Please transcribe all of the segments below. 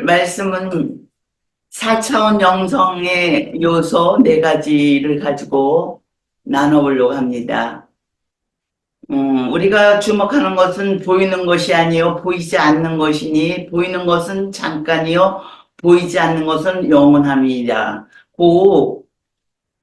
오늘 말씀은 4차원 영성의 요소 4가지를 가지고 나눠보려고 합니다. 우리가 주목하는 것은 보이는 것이 아니요 보이지 않는 것이니 보이는 것은 잠깐이요 보이지 않는 것은 영원함이라. 고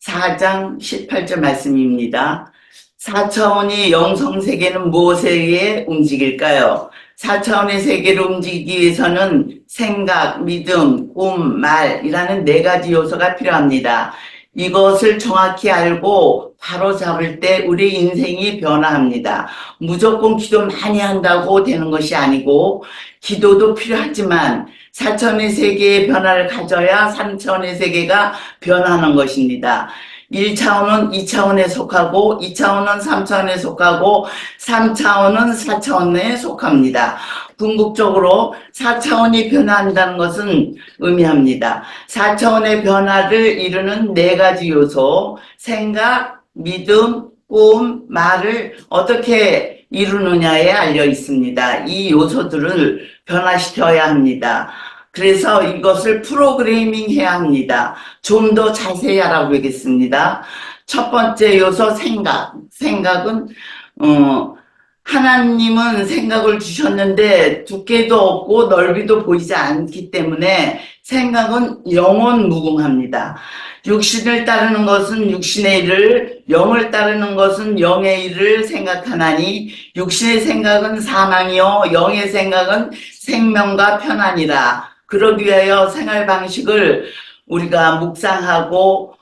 4장 18절 말씀입니다. 4차원의 영성세계는 무엇에 의해 움직일까요? 4차원의 세계를 움직이기 위해서는 생각, 믿음, 꿈, 말이라는 4가지 요소가 필요합니다. 이것을 정확히 알고 바로 잡을 때 우리 인생이 변화합니다. 무조건 기도 많이 한다고 되는 것이 아니고 기도도 필요하지만 4차원의 세계의 변화를 가져야 3차원의 세계가 변하는 것입니다. 1차원은 2차원에 속하고 2차원은 3차원에 속하고 3차원은 4차원에 속합니다. 궁극적으로 4차원이 변화한다는 것은 의미합니다. 4차원의 변화를 이루는 4가지 요소, 생각, 믿음, 꿈, 말을 어떻게 이루느냐에 알려 있습니다. 이 요소들을 변화시켜야 합니다. 그래서 이것을 프로그래밍 해야 합니다. 좀 더 자세히 알아보겠습니다. 첫 번째 요소 생각. 생각은 하나님은 생각을 주셨는데 두께도 없고 넓이도 보이지 않기 때문에 생각은 영원 무궁합니다. 육신을 따르는 것은 육신의 일을, 영을 따르는 것은 영의 일을 생각하나니 육신의 생각은 사망이요 영의 생각은 생명과 편안이라. 그러기 위하여 생활 방식을 우리가 묵상하고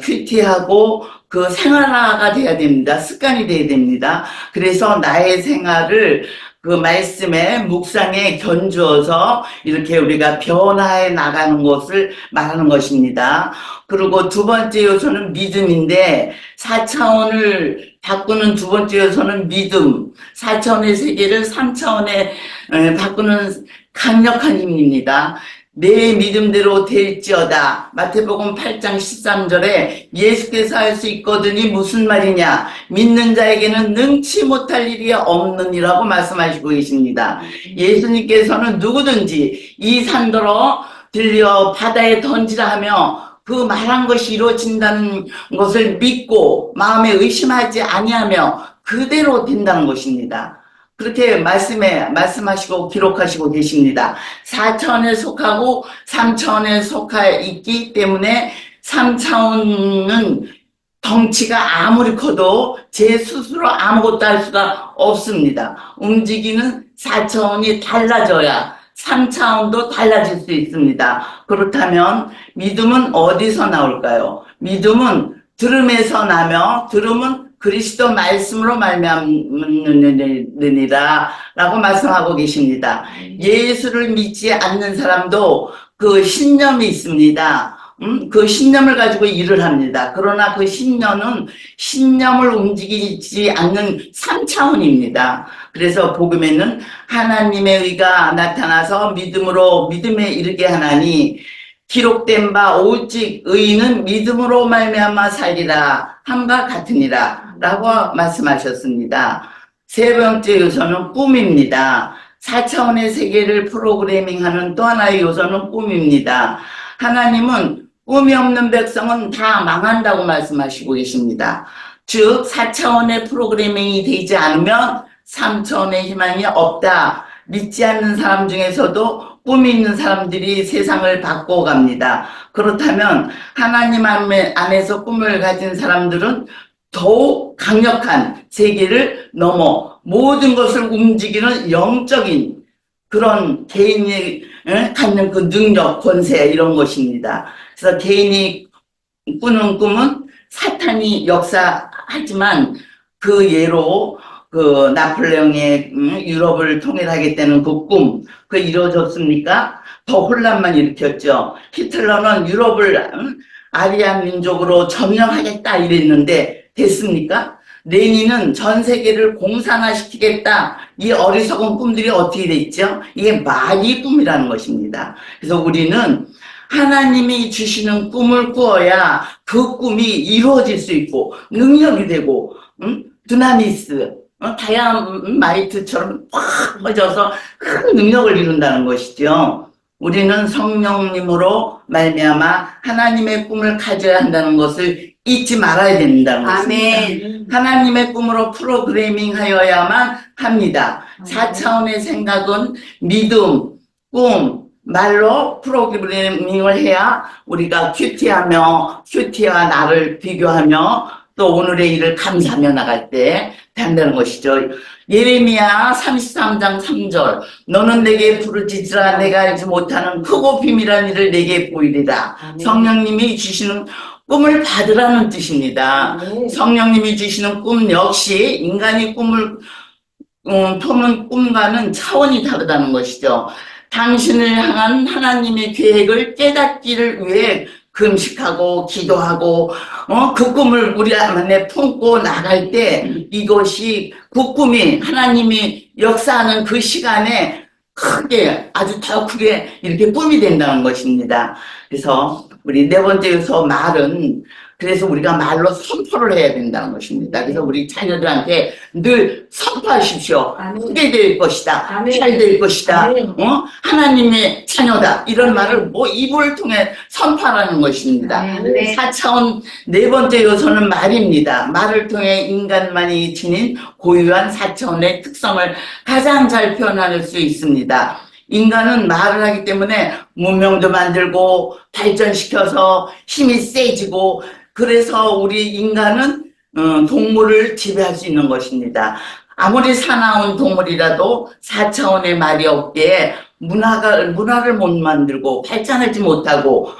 큐티하고 그 생활화가 돼야 됩니다. 습관이 돼야 됩니다. 그래서 나의 생활을 그 말씀에 묵상에 견주어서 이렇게 우리가 변화해 나가는 것을 말하는 것입니다. 그리고 두 번째 요소는 믿음인데 4차원을 바꾸는 두 번째 요소는 믿음. 4차원의 세계를 3차원에 바꾸는 강력한 힘입니다. 내 믿음대로 될지어다. 마태복음 8장 13절에 예수께서 할 수 있거든이 무슨 말이냐. 믿는 자에게는 능치 못할 일이 없느니라고 말씀하시고 계십니다. 예수님께서는 누구든지 이 산더러 들려 바다에 던지라 하며 그 말한 것이 이루어진다는 것을 믿고 마음에 의심하지 아니하며 그대로 된다는 것입니다. 그렇게 말씀하시고 기록하시고 계십니다. 4차원에 속하고 3차원에 속하 있기 때문에 3차원은 덩치가 아무리 커도 제 스스로 아무것도 할 수가 없습니다. 움직이는 4차원이 달라져야 3차원도 달라질 수 있습니다. 그렇다면 믿음은 어디서 나올까요? 믿음은 들음에서 나며 들음은 그리스도 말씀으로 말미암느니라 라고 말씀하고 계십니다. 예수를 믿지 않는 사람도 그 신념이 있습니다. 그 신념을 가지고 일을 합니다. 그러나 그 신념을 움직이지 않는 3차원입니다. 그래서 복음에는 하나님의 의가 나타나서 믿음에 이르게 하나니 기록된 바 오직 의인은 믿음으로 말미암아 살리라 함과 같으니라 라고 말씀하셨습니다. 세 번째 요소는 꿈입니다. 4차원의 세계를 프로그래밍하는 또 하나의 요소는 꿈입니다. 하나님은 꿈이 없는 백성은 다 망한다고 말씀하시고 계십니다. 즉 4차원의 프로그래밍이 되지 않으면 3차원의 희망이 없다. 믿지 않는 사람 중에서도 꿈이 있는 사람들이 세상을 바꿔갑니다. 그렇다면 하나님 안에서 꿈을 가진 사람들은 더욱 강력한 세계를 넘어 모든 것을 움직이는 영적인 그런 개인이 갖는 그 능력, 권세 이런 것입니다. 그래서 개인이 꾸는 꿈은 사탄이 역사하지만 그 예로 그 나폴레옹의 유럽을 통일하겠다는 그 꿈, 그 이루어졌습니까? 더 혼란만 일으켰죠. 히틀러는 유럽을 아리안 민족으로 점령하겠다 이랬는데 됐습니까? 레닌은 전 세계를 공산화시키겠다. 이 어리석은 꿈들이 어떻게 됐죠? 이게 마귀 꿈이라는 것입니다. 그래서 우리는 하나님이 주시는 꿈을 꾸어야 그 꿈이 이루어질 수 있고 능력이 되고 드나미스 다이아마이트처럼 팍 퍼져서 큰 능력을 이룬다는 것이죠. 우리는 성령님으로 말미암아 하나님의 꿈을 가져야 한다는 것을 잊지 말아야 된다는 것입니다. 아멘. 하나님의 꿈으로 프로그래밍 하여야만 합니다. 4차원의 생각은 믿음, 꿈, 말로 프로그래밍을 해야 우리가 큐티와 나를 비교하며 또 오늘의 일을 감사하며 나갈 때 된다는 것이죠. 예레미야 33장 3절 너는 내게 부르짖으라 내가 알지 못하는 크고 비밀한 일을 내게 보이리라. 아멘. 성령님이 주시는 꿈을 받으라는 뜻입니다. 아멘. 성령님이 주시는 꿈 역시 인간이 꿈을 토는 꿈과는 차원이 다르다는 것이죠. 당신을 향한 하나님의 계획을 깨닫기를 위해 금식하고 기도하고 그 꿈을 우리 안에 품고 나갈 때 이것이 그 꿈이 하나님이 역사하는 그 시간에 크게 아주 더 크게 이렇게 꿈이 된다는 것입니다. 그래서 우리 네 번째 요소 말은 그래서 우리가 말로 선포를 해야 된다는 것입니다. 그래서 우리 자녀들한테 늘 선포하십시오. 아멘. 크게 될 것이다. 아멘. 잘 될 것이다. 아멘. 하나님의 자녀다. 이런 말을 입을 통해 선포하라는 것입니다. 아멘. 4차원 네 번째 요소는 말입니다. 말을 통해 인간만이 지닌 고유한 4차원의 특성을 가장 잘 표현할 수 있습니다. 인간은 말을 하기 때문에 문명도 만들고 발전시켜서 힘이 세지고 그래서 우리 인간은 동물을 지배할 수 있는 것입니다. 아무리 사나운 동물이라도 4차원의 말이 없기에 문화를 못 만들고 발전하지 못하고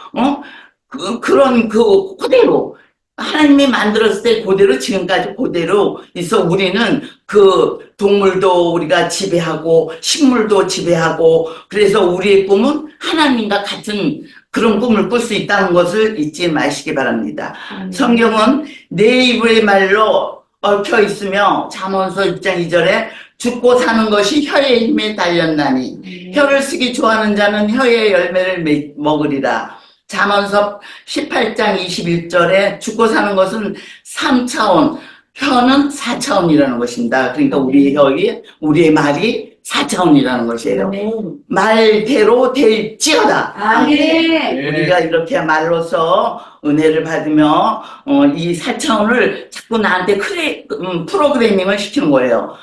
그런 그대로 하나님이 만들었을 때 그대로 지금까지 그대로 있어 우리는 그 동물도 우리가 지배하고 식물도 지배하고 그래서 우리의 꿈은 하나님과 같은 그런 꿈을 꿀 수 있다는 것을 잊지 마시기 바랍니다. 성경은 내 입의 말로 얽혀 있으며 잠언서 6장 2절에 죽고 사는 것이 혀의 힘에 달렸나니 혀를 쓰기 좋아하는 자는 혀의 열매를 먹으리라. 잠언서 18장 21절에 죽고 사는 것은 3차원, 혀는 4차원이라는 것입니다. 그러니까 우리의 말이 4차원이라는 것이에요. 아멘. 말대로 될지어다. 아멘. 우리가 이렇게 말로서 은혜를 받으며 이 4차원을 자꾸 나한테 프로그래밍을 시키는 거예요.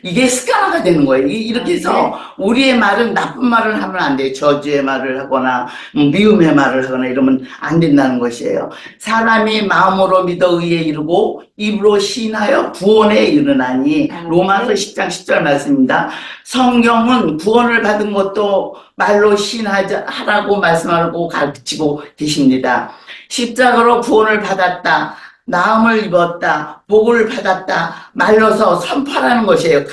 이게 습관화가 되는 거예요. 이렇게 해서 우리의 말은 나쁜 말을 하면 안 돼요. 저주의 말을 하거나 미움의 말을 하거나 이러면 안 된다는 것이에요. 사람이 마음으로 믿어 의에 이르고 입으로 시인하여 구원에 이르나니 로마서 10장 10절 말씀입니다. 성경은 구원을 받은 것도 말로 시인하라고 말씀하고 가르치고 계십니다. 십자가로 구원을 받았다. 나음을 입었다. 복을 받았다. 말로서 선포하라는 것이에요.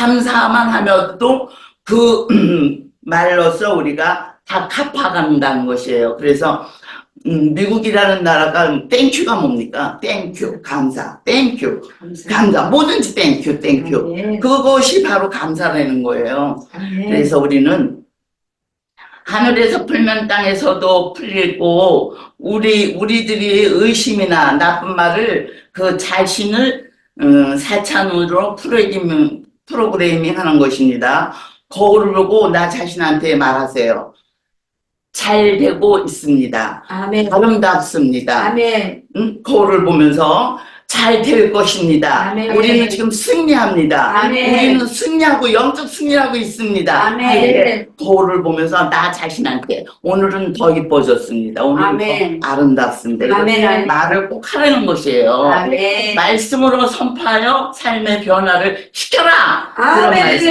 감사만 하면도 그 말로서 우리가 다 갚아간다는 것이에요. 그래서 미국이라는 나라가 땡큐가 뭡니까? 땡큐, 감사, 땡큐, 감사, 뭐든지 땡큐. 그것이 바로 감사라는 거예요. 그래서 우리는 하늘에서 풀면 땅에서도 풀리고 우리들이 의심이나 나쁜 말을 그 자신을 4차원으로 프로그래밍 하는 것입니다. 거울을 보고 나 자신한테 말하세요. 잘 되고 있습니다. 아멘. 아름답습니다. 아멘. 거울을 보면서 잘 될 것입니다. 아멘. 우리는 지금 승리합니다. 아멘. 우리는 승리하고 영적 승리하고 있습니다. 아멘. 거울을 보면서 나 자신한테 오늘은 더 이뻐졌습니다. 오늘은 아멘. 더 아름답습니다. 아멘. 말을 꼭 하라는 것이에요. 아멘. 말씀으로 선포하여 삶의 변화를 시켜라. 그런 말씀.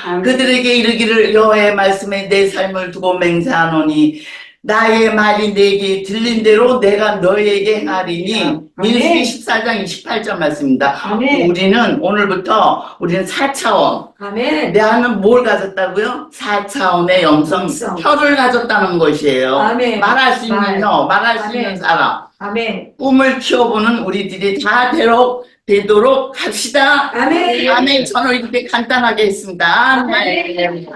아멘. 그들에게 이르기를 여호와의 말씀에 내 삶을 두고 맹세하노니 나의 말이 내게 들린 대로 내가 너에게 행하리니 민수기 14장 28절 말씀입니다. 아멘. 우리는 우리는 4차원 아멘. 내 안은 뭘 가졌다고요? 4차원의 영성 혀를 가졌다는 것이에요. 아멘. 말할 수 있는 혀, 말할 수 있는 사람 아멘. 꿈을 키워보는 우리들이 다 되도록 합시다. 아멘. 아멘. 저는 이렇게 간단하게 했습니다. 아멘.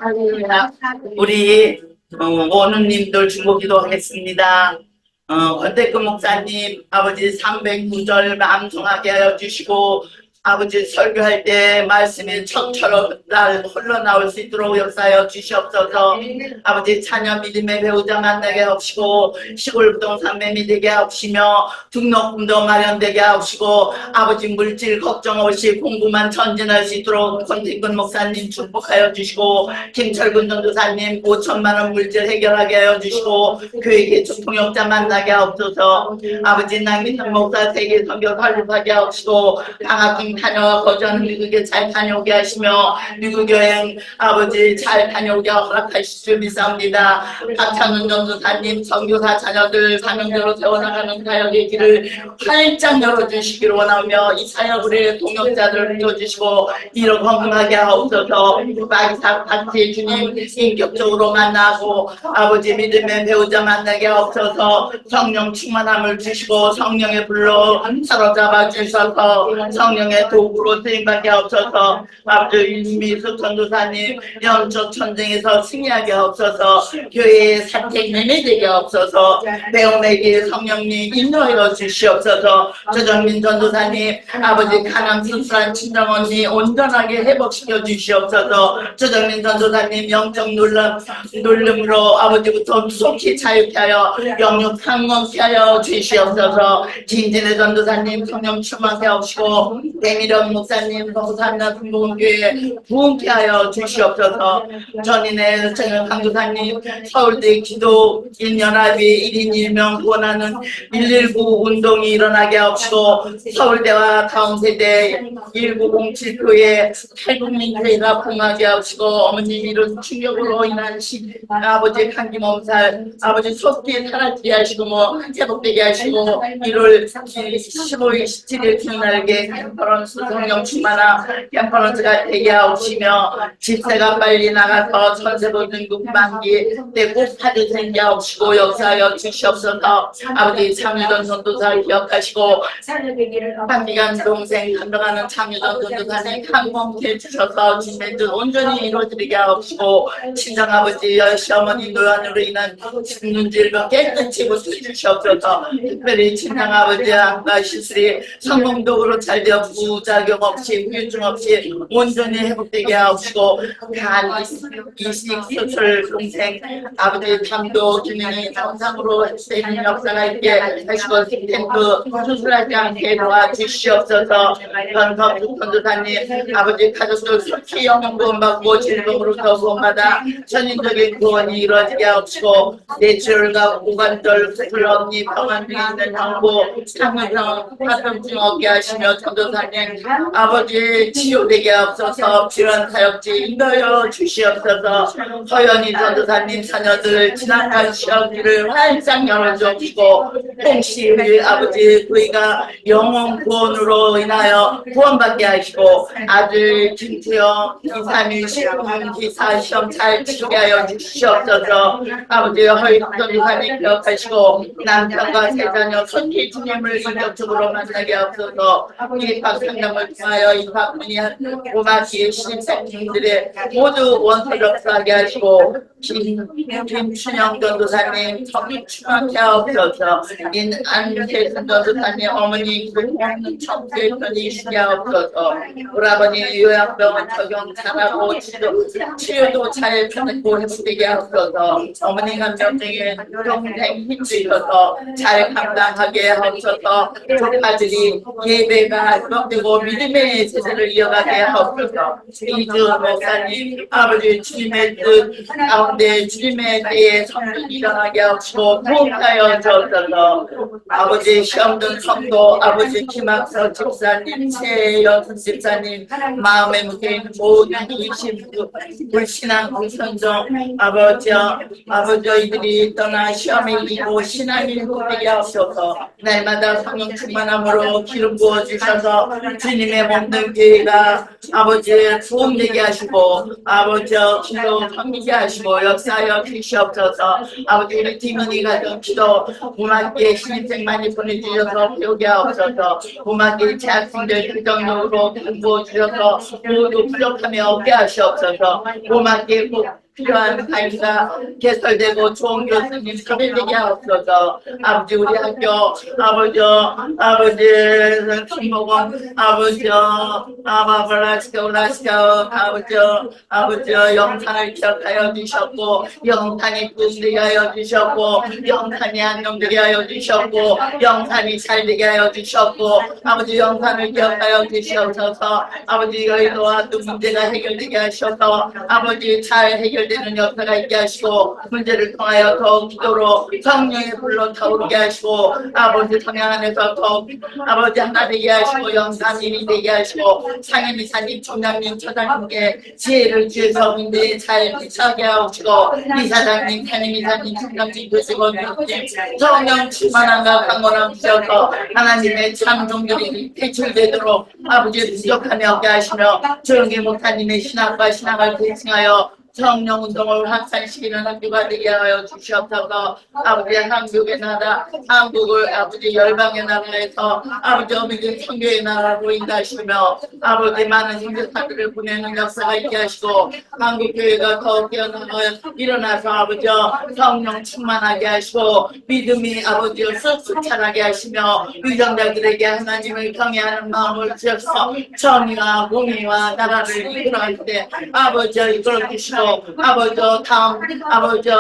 우리 원우님들 중보기도 하겠습니다. 권태근 목사님 아버지 309절 마음 정하게 하여 주시고 아버지 설교할 때 말씀이 척처럼 날 흘러나올 수 있도록 역사하여 주시옵소서. 아버지 자녀 믿음의 배우자 만나게 하시고 시골 부동산 매매 되게 하시며 등록금도 마련되게 하시고 아버지 물질 걱정 없이 공부만 전진할 수 있도록 권진근 목사님 축복하여 주시고 김철근 전도사님 5천만 원 물질 해결하게 하여 주시고 교회 개척 통역자 만나게 하옵소서. 아버지 남기선 목사 세계 선교 설립하게 하시고 방학 다녀와 거주하는 미국에 잘 다녀오게 하시며 미국 여행 아버지 잘 다녀오게 허락하실 줄 믿사옵니다. 박찬훈 전도사님 선교사 자녀들 사명대로 세워나가는 사역의 길을 활짝 열어주시기를 원하며 이 사역을 동역자들을 띄워주시고 이를 건강하게 하옵소서. 마기사 파티 주님 인격적으로 만나고 아버지 믿음의 배우자 만나게 하옵소서. 성령 충만함을 주시고 성령의 불로 사로잡아 주셔서 성령의 도구로 쓰임받게 하옵소서. 아버지 윤미숙 전도사님 영적 전쟁에서 승리하게 하옵소서. 교회의 사택 매매되게 하옵소서. 배움에게 성령님 인도하여 주시옵소서. 조정민 전도사님 아버지 간암 수술한 친정언니 온전하게 회복시켜 주시옵소서. 조정민 전도사님 영적 놀림으로 아버지부터 속히 자유케 하여 영육 상검케 하여 주시옵소서. 김진애 전도사님 성령 충만케 하옵시고 대미령 목사님 성산나 승복교회 부흥케 하여 주시옵소서. 전인의 강도사님 서울대 기도 1연합이 1인 1명 구원하는 119 운동이 일어나게 하옵시고 서울대와 다음세대 1907교회 탈북민교회가 부흥하게 하옵시고 어머님 이런 충격으로 인한 아버지 감기 몸살 아버지 속기 타락하게 하시고 회복되게 하시고 1월 15일 17일 주날에 캠퍼런스 성령 충만한 캠퍼런스가 되게 하옵시며 집세가 빨리 나가서 천세보증 국방기 때꼭 파도 생겨 하옵시고 역사하여 주시옵소서. 아버지 장유전 전도사 기억하시고 한기간 동생 감당하는 장유전 전도사님 항공케 주셔서 주님의 온전히 이루어지게 하옵시고 친정아버지 시어머니 노안으로 인한 죽는 질병 깨끗이 고쳐주시옵소서. 특별히 친정아버지 암과 시술이 성공적으로 잘 되어 부작용 없이 후유증 없이 온전히 회복되게 하옵시고 간 이식 수술 동생 아버지 담도 기능이 정상으로 되는 역사가 있게 하시고 스탬프 수술하지 않게 도와주시옵소서. 변성주 전도사님 아버지 가족들 속히 영영 구원받고 질병으로서 구원받아 전인적인 구원이 이루어지게 하옵시고 뇌출혈과 고관절 수술 없니 병원 중에 있는 정보 상명병 화병증 없게 하시며 전도사님 아버지 치유되게 하옵소서. 질환 사역지 인도하여 주시옵소서. 허연희 전도사님 자녀들 지난한 시험기를 활짝 열어주옵시고 홍씨의 아버지 그이가 영원 구원으로 인하여 구원받게 하시고 아들 김수영 2-3일 시험 기사 시험 잘 치게 하여 주시옵소서. 아버지 허연 전도사님 기억하시고 남편과 세 자녀 손기 주님을 인격적으로 만나게 하옵소서. 입학 상담을 통하여 입학문이 오마기 신입생들의 모두 원서력하게 하시고 김춘영 전도사님 성립 충만케 하옵소서. 안태순 전도사님 어머니 없는 청소의 편이 있게 하옵소서. 오라버니 요양병원 적용 잘하고 치료도 잘 받고 회복되게 하옵소서. 어머니가 병중에 동생 힘주셔서 잘 감당하게 하옵소서. 조카들이 예배가 회복되고 믿음의 세대를 이어가게 하옵소서. 이주 목사님 아버지 주님의 뜻 가운데 주님의 때에 성령 일어나게 하시고 부흥하여 주옵소서. 아버지 시험든 성도 아버지 김학서 집사님 최연순 집사님 마음에 묶여있는 모든 불신앙 불선정 아버지 이들이 떠나 시험에 이기고 신앙이 회복되게 하옵소서. 날마다 성령 충만함으로 기름 부어주셔서 주님의 몸된 교회가 아버지 부흥되게 하시고 아버지 기도 섬기게 하시고 역사하여 주시옵소서. 아버지 우리 디민이 가정 기도 고맙게 신입생 많이 보내주셔서 배우게 하옵소서. 고맙게 재학생들 긍정적으로 공부해 주셔서 모두 부족함이 없게 하시옵소서. 고맙게 필요한 강의가 개설되고 좋은 교수님 섭외되게 하옵소서. 아버지 우리 학교 아버지 김복원 아버지 아버지 영상을 기억하여 주셨고 영상이 꿈되게 하여 주셨고 영상이 안녕되게 하여 주셨고 영상이 잘되게 하여 주셨고 아버지 영상을 기억하여 주시옵소서. 아버지 여의도와 또 문제가 해결되게 하셔서 아버지 잘 해결되는 역사가 있게 하시고 문제를 통하여 더욱 기도로 성령의 불로 타오르게 하시고 아버지 성령 안에서 더욱 아버지 하나 되게 하시고 영사님이 되게 하시고 상임 이사님 총장님 처장님께 지혜를 주셔서 문제에 잘 비춰게 하시고 이사장님 상임 이사님 총장님 교직원 교수님 성령 충만함과 강건함 주셔서 하나님의 참 종들이 대출되도록 아버지 부족함이 없게 하시며 조영기 목사님의 신학과 신학을 대칭하여 성령 운동을 확산시키는 학교가 되게 하여 주시옵소서. 아버지 한국의 나라, 한국을 아버지 열방의 나라에서 아버지 어미들 선교의 나라로 인도하시며 아버지 많은 선교사들을 보내는 역사가 있게 하시고 한국 교회가 더 깨어나고 일어나서 아버지 성령 충만하게 하시고 믿음이 아버지 쑥쑥 자라게 하시며 위정자들에게 하나님을 경외하는 마음을 주셔서 정의와 공의와 나라를 이끌어갈 때 아버지 이끌어 주시고 아버지 다음 아버지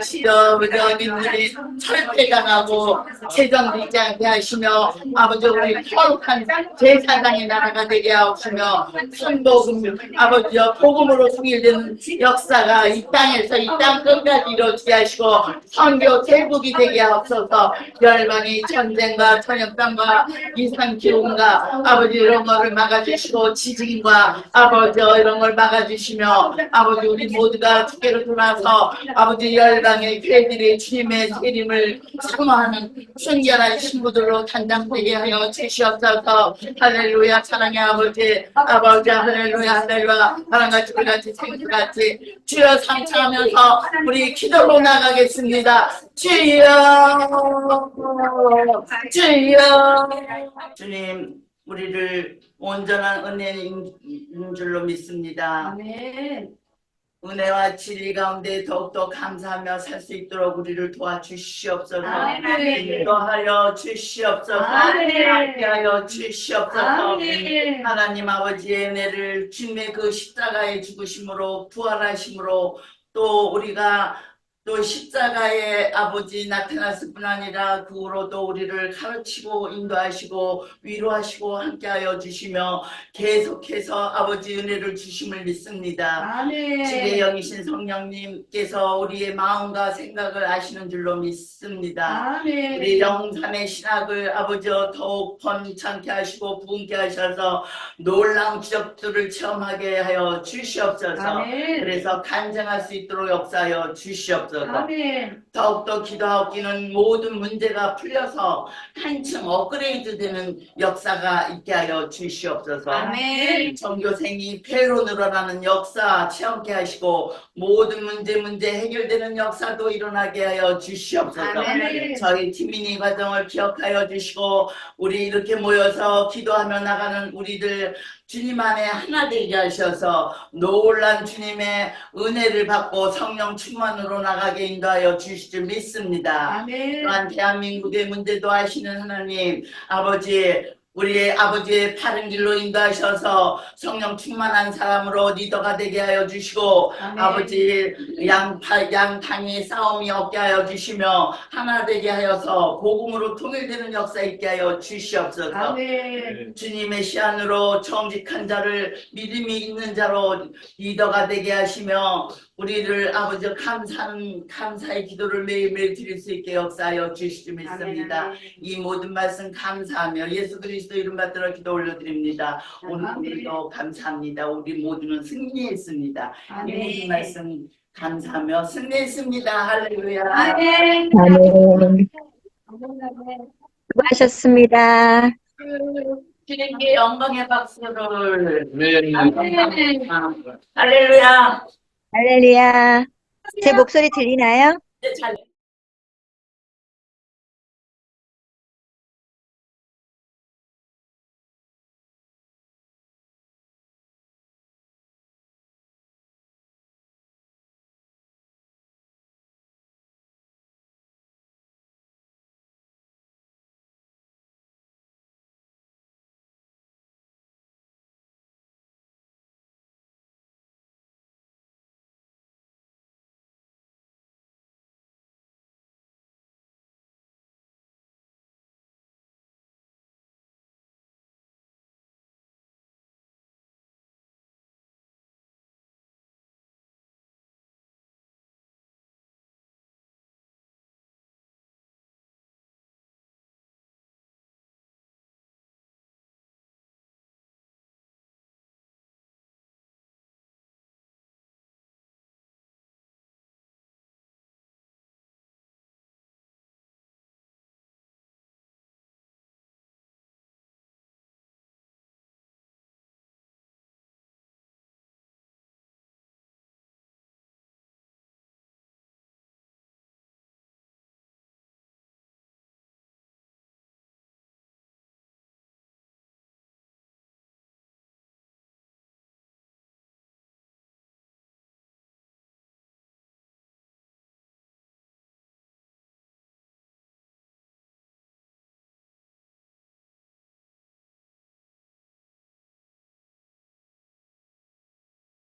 시저민들이 철폐당하고 세정되지 않게 하시며 아버지 우리 거룩한 제사장의 나라가 되게 하시며 순복음 아버지 복음으로 통일되는 역사가 이 땅에서 이 땅 끝까지 이루어지게 하시고 선교 대국이 되게 하옵소서. 열방이 전쟁과 전염병과 이상기온과 아버지 이런 거를 막아주시고 지진과 아버지 이런 걸 막아주시며 아버지 우리 모두가 주께로 돌아서 아버지 열방의 교회들이 주님의 세림을 사모하는 순결한 신부들로 단장되게 하여 주시옵소서. 할렐루야 사랑의 아버지 할렐루야 하나님같이 우리같이 생수같이 주여 상창하면서 우리 기도로 나가겠습니다. 주여 주님 우리를 온전한 은혜인 줄로 믿습니다. 아멘. 은혜와 진리 가운데 더욱더 감사하며 살 수 있도록 우리를 도와주시옵소서. 아멘. 인도하여 주시옵소서. 아멘. 함께하여 주시옵소서. 아멘. 하나님 아버지의 은혜를 주님의 그 십자가의 죽으심으로 부활하심으로 또 우리가 또 십자가의 아버지 나타났을 뿐 아니라 그 후로도 우리를 가르치고 인도하시고 위로하시고 함께하여 주시며 계속해서 아버지 은혜를 주심을 믿습니다. 아멘. 지혜 영이신 성령님께서 우리의 마음과 생각을 아시는 줄로 믿습니다. 아멘. 우리 영삼의 신학을 아버지 더욱 번창케 하시고 부흥케 하셔서 놀라운 기적들을 체험하게 하여 주시옵소서. 아멘. 그래서 간증할 수 있도록 역사하여 주시옵소서. 아멘. 더욱더 기도하기는 모든 문제가 풀려서 한층 업그레이드 되는 역사가 있게 하여 주시옵소서. 아멘. 전교생이 폐로 늘어나는 역사 체험케 하시고 모든 문제 해결되는 역사도 일어나게 하여 주시옵소서. 아멘. 저희 티미니 과정을 기억하여 주시고 우리 이렇게 모여서 기도하며 나가는 우리들 주님 안에 하나 되게 하셔서 놀란 주님의 은혜를 받고 성령 충만으로 나가게 인도하여 주실 줄 믿습니다. 아멘. 또한 대한민국의 문제도 아시는 하나님 아버지 우리의 아버지의 바른 길로 인도하셔서 성령 충만한 사람으로 리더가 되게 하여 주시고 아멘. 아버지 양당의 싸움이 없게 하여 주시며 하나 되게 하여서 복음으로 통일되는 역사 있게 하여 주시옵소서. 아멘. 주님의 시안으로 정직한 자를 믿음이 있는 자로 리더가 되게 하시며 우리를 아버지 감사의 기도를 매일매일 드릴 수 있게 역사하여 주시기 믿습니다. 아멘. 이 모든 말씀 감사하며 예수 그리스도 이름 받들어 기도 올려드립니다. 오늘도 감사합니다. 우리 모두는 승리했습니다. 이 모든 말씀 감사하며 승리했습니다. 할렐루야. 아멘. 아멘. 수고하셨습니다. 주님께 영광의 박수를. 아멘. 할렐루야. 할렐루야. 제 목소리 들리나요? 네, 잘